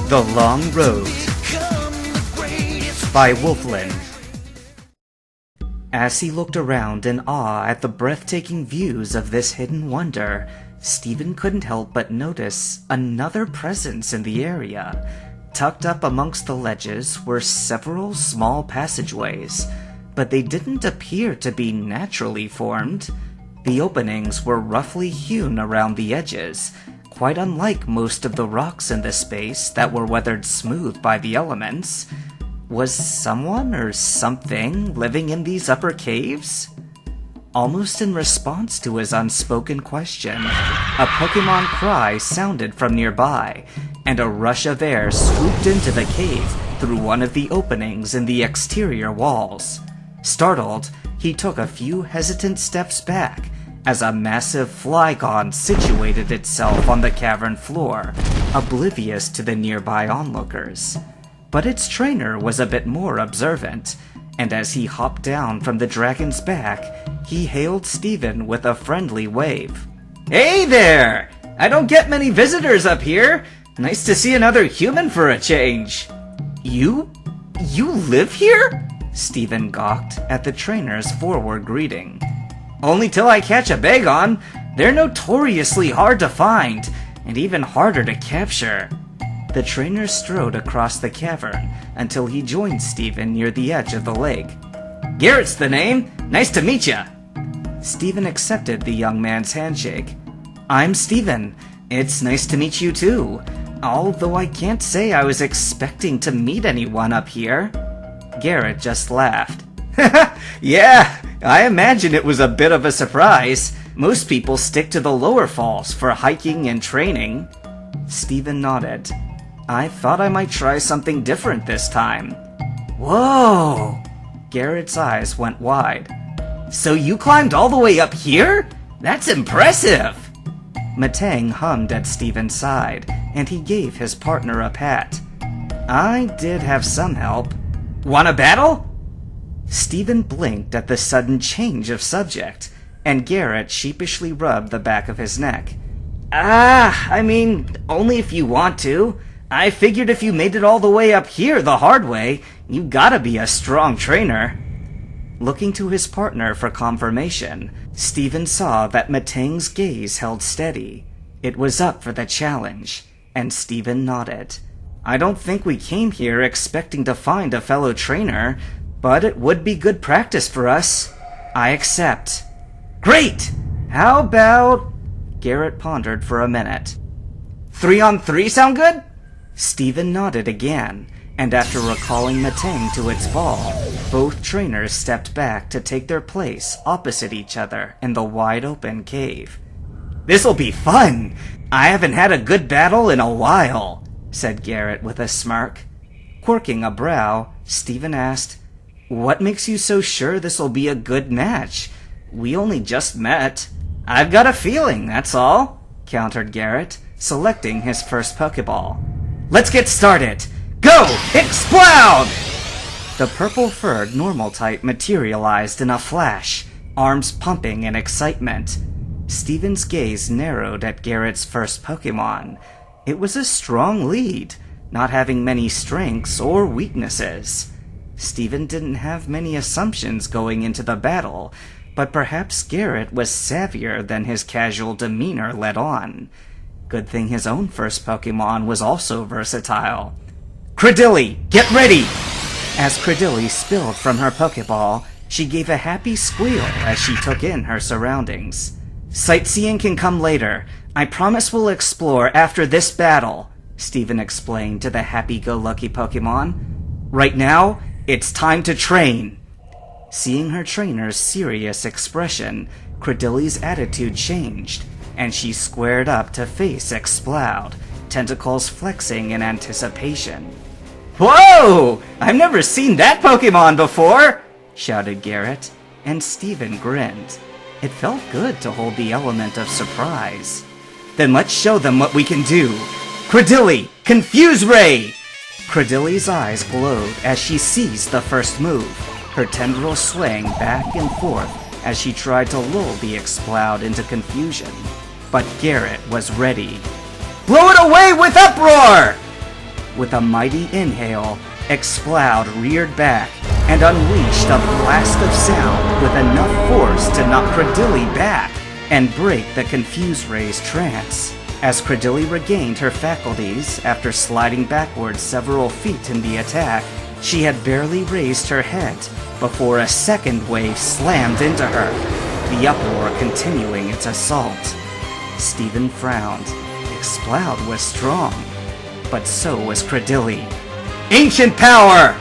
The Long Road by Wolfland. As he looked around in awe at the breathtaking views of this hidden wonder, Stephen couldn't help but notice another presence in the area. Tucked up amongst the ledges were several small passageways, but they didn't appear to be naturally formed. The openings were roughly hewn around the edges, quite unlike most of the rocks in this space that were weathered smooth by the elements. Was someone or something living in these upper caves? Almost in response to his unspoken question, a Pokemon cry sounded from nearby, and a rush of air swooped into the cave through one of the openings in the exterior walls. Startled, he took a few hesitant steps back as a massive Flygon situated itself on the cavern floor, oblivious to the nearby onlookers. But its trainer was a bit more observant, and as he hopped down from the dragon's back, he hailed Stephen with a friendly wave. "Hey there! I don't get many visitors up here. Nice to see another human for a change." You live here?" Stephen gawked at the trainer's forward greeting. "Only till I catch a Bagon. They're notoriously hard to find, and even harder to capture." The trainer strode across the cavern until he joined Stephen near the edge of the lake. "Garrett's the name. Nice to meet ya." Stephen accepted the young man's handshake. "I'm Stephen. It's nice to meet you too. Although I can't say I was expecting to meet anyone up here." Garrett just laughed. "Yeah, I imagine it was a bit of a surprise. Most people stick to the lower falls for hiking and training." Stephen nodded. "I thought I might try something different this time." "Whoa!" Garrett's eyes went wide. "So you climbed all the way up here? That's impressive!" Matang hummed at Stephen's side, and he gave his partner a pat. "I did have some help. Want a battle?" Stephen blinked at the sudden change of subject, and Garrett sheepishly rubbed the back of his neck. I mean, only if you want to. I figured if you made it all the way up here the hard way, you gotta be a strong trainer." Looking to his partner for confirmation, Stephen saw that Matang's gaze held steady. It was up for the challenge, and Stephen nodded. "I don't think we came here expecting to find a fellow trainer, but it would be good practice for us. I accept." "Great! How about—" Garrett pondered for a minute. 3-on-3 sound good?" Stephen nodded again, and after recalling Matang to its ball, both trainers stepped back to take their place opposite each other in the wide-open cave. "This'll be fun! I haven't had a good battle in a while," said Garrett with a smirk. Quirking a brow, Stephen asked, "What makes you so sure this'll be a good match? We only just met." "I've got a feeling, that's all," countered Garrett, selecting his first Pokeball. "Let's get started! Go! Explode!" The purple-furred normal type materialized in a flash, arms pumping in excitement. Stephen's gaze narrowed at Garrett's first Pokemon. It was a strong lead, not having many strengths or weaknesses. Stephen didn't have many assumptions going into the battle, but perhaps Garrett was savvier than his casual demeanor let on. Good thing his own first Pokemon was also versatile. "Credilli, get ready!" As Credilli spilled from her Pokeball, she gave a happy squeal as she took in her surroundings. "Sightseeing can come later. I promise we'll explore after this battle," Stephen explained to the happy-go-lucky Pokemon. "Right now, it's time to train." Seeing her trainer's serious expression, Credilli's attitude changed, and she squared up to face Exploud, tentacles flexing in anticipation. "Whoa! I've never seen that Pokemon before!" shouted Garrett, and Stephen grinned. It felt good to hold the element of surprise. "Then let's show them what we can do! Credilli, Confuse Ray!" Credilli's eyes glowed as she seized the first move, her tendrils swaying back and forth as she tried to lull the Exploud into confusion. But Garrett was ready. "Blow it away with Uproar!" With a mighty inhale, Exploud reared back and unleashed a blast of sound with enough force to knock Credilli back and break the confused Ray's trance. As Credilli regained her faculties after sliding backwards several feet in the attack, she had barely raised her head before a second wave slammed into her, the uproar continuing its assault. Stephen frowned. Exploud was strong, but so was Credilli. Ancient power!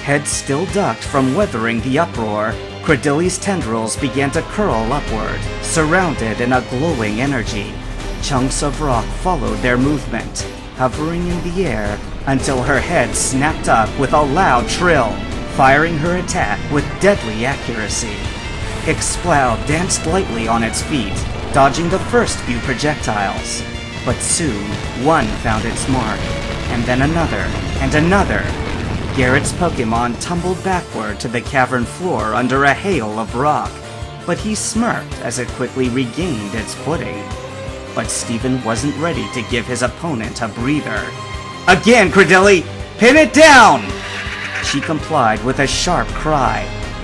Head still ducked from weathering the uproar, Credilli's tendrils began to curl upward, surrounded in a glowing energy. Chunks of rock followed their movement, hovering in the air until her head snapped up with a loud trill, firing her attack with deadly accuracy. Exploud danced lightly on its feet, dodging the first few projectiles. But soon, one found its mark, and then another, and another. Garrett's Pokemon tumbled backward to the cavern floor under a hail of rock, but he smirked as it quickly regained its footing. But Stephen wasn't ready to give his opponent a breather. Again, Credilli! Pin it down! She complied with a sharp cry,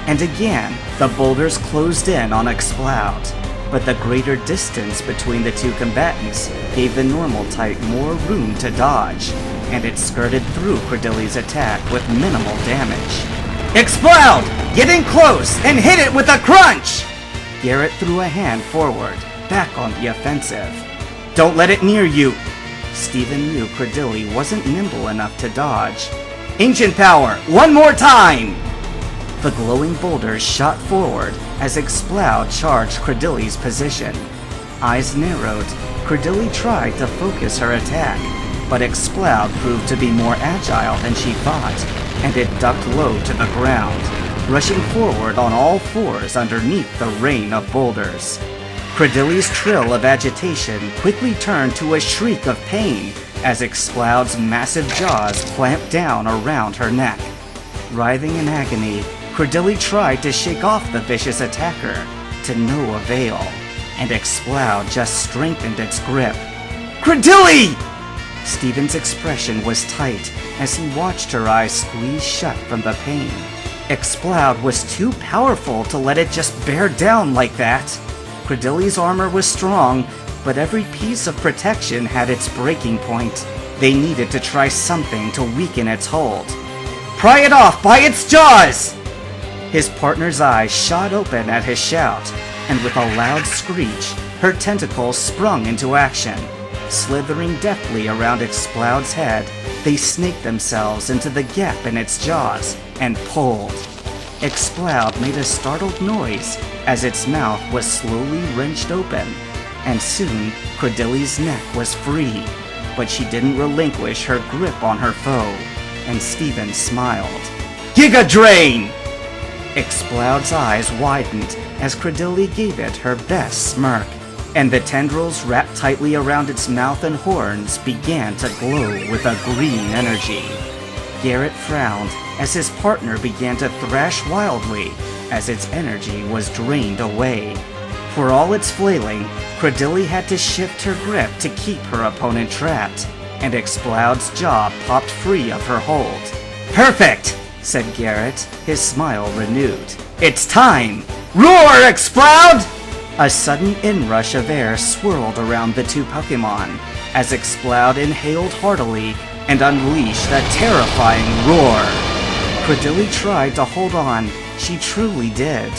and again the boulders closed in on Exploud. But the greater distance between the two combatants gave the normal type more room to dodge, and it skirted through Credilli's attack with minimal damage. Exploud! Get in close and hit it with a crunch! Garrett threw a hand forward, back on the offensive. Don't let it near you! Stephen knew Credilli wasn't nimble enough to dodge. Ancient power! One more time! The glowing boulders shot forward as Exploud charged Credilli's position. Eyes narrowed, Credilli tried to focus her attack, but Exploud proved to be more agile than she thought, and it ducked low to the ground, rushing forward on all fours underneath the rain of boulders. Credilli's trill of agitation quickly turned to a shriek of pain as Exploud's massive jaws clamped down around her neck. Writhing in agony, Credilli tried to shake off the vicious attacker, to no avail, and Exploud just strengthened its grip. Credilli! Stephen's expression was tight as he watched her eyes squeeze shut from the pain. Exploud was too powerful to let it just bear down like that. Credilli's armor was strong, but every piece of protection had its breaking point. They needed to try something to weaken its hold. Pry it off by its jaws! His partner's eyes shot open at his shout, and with a loud screech, her tentacles sprung into action. Slithering deftly around Exploud's head, they snaked themselves into the gap in its jaws and pulled. Exploud made a startled noise as its mouth was slowly wrenched open, and soon Credilli's neck was free, but she didn't relinquish her grip on her foe, and Stephen smiled. Giga Drain! Exploud's eyes widened as Credilli gave it her best smirk, and the tendrils wrapped tightly around its mouth and horns began to glow with a green energy. Garrett frowned as his partner began to thrash wildly as its energy was drained away. For all its flailing, Credilli had to shift her grip to keep her opponent trapped, and Exploud's jaw popped free of her hold. Perfect! Said Garrett, his smile renewed. It's time! Roar, Exploud! A sudden inrush of air swirled around the two Pokemon as Exploud inhaled heartily and unleashed a terrifying roar. Credilli tried to hold on, she truly did,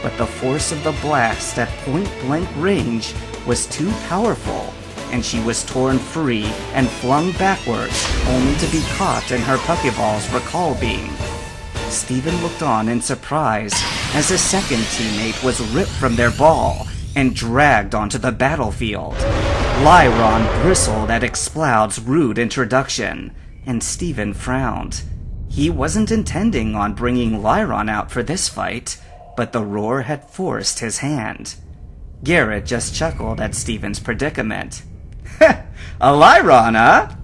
but the force of the blast at point-blank range was too powerful, and she was torn free and flung backwards, only to be caught in her Pokeball's recall beam. Stephen looked on in surprise as a second teammate was ripped from their ball and dragged onto the battlefield. Lyron bristled at Exploud's rude introduction, and Stephen frowned. He wasn't intending on bringing Lyron out for this fight, but the roar had forced his hand. Garrett just chuckled at Stephen's predicament. A Lyron, huh?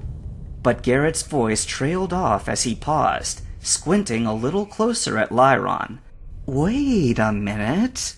But Garrett's voice trailed off as he paused, squinting a little closer at Lyron. Wait a minute.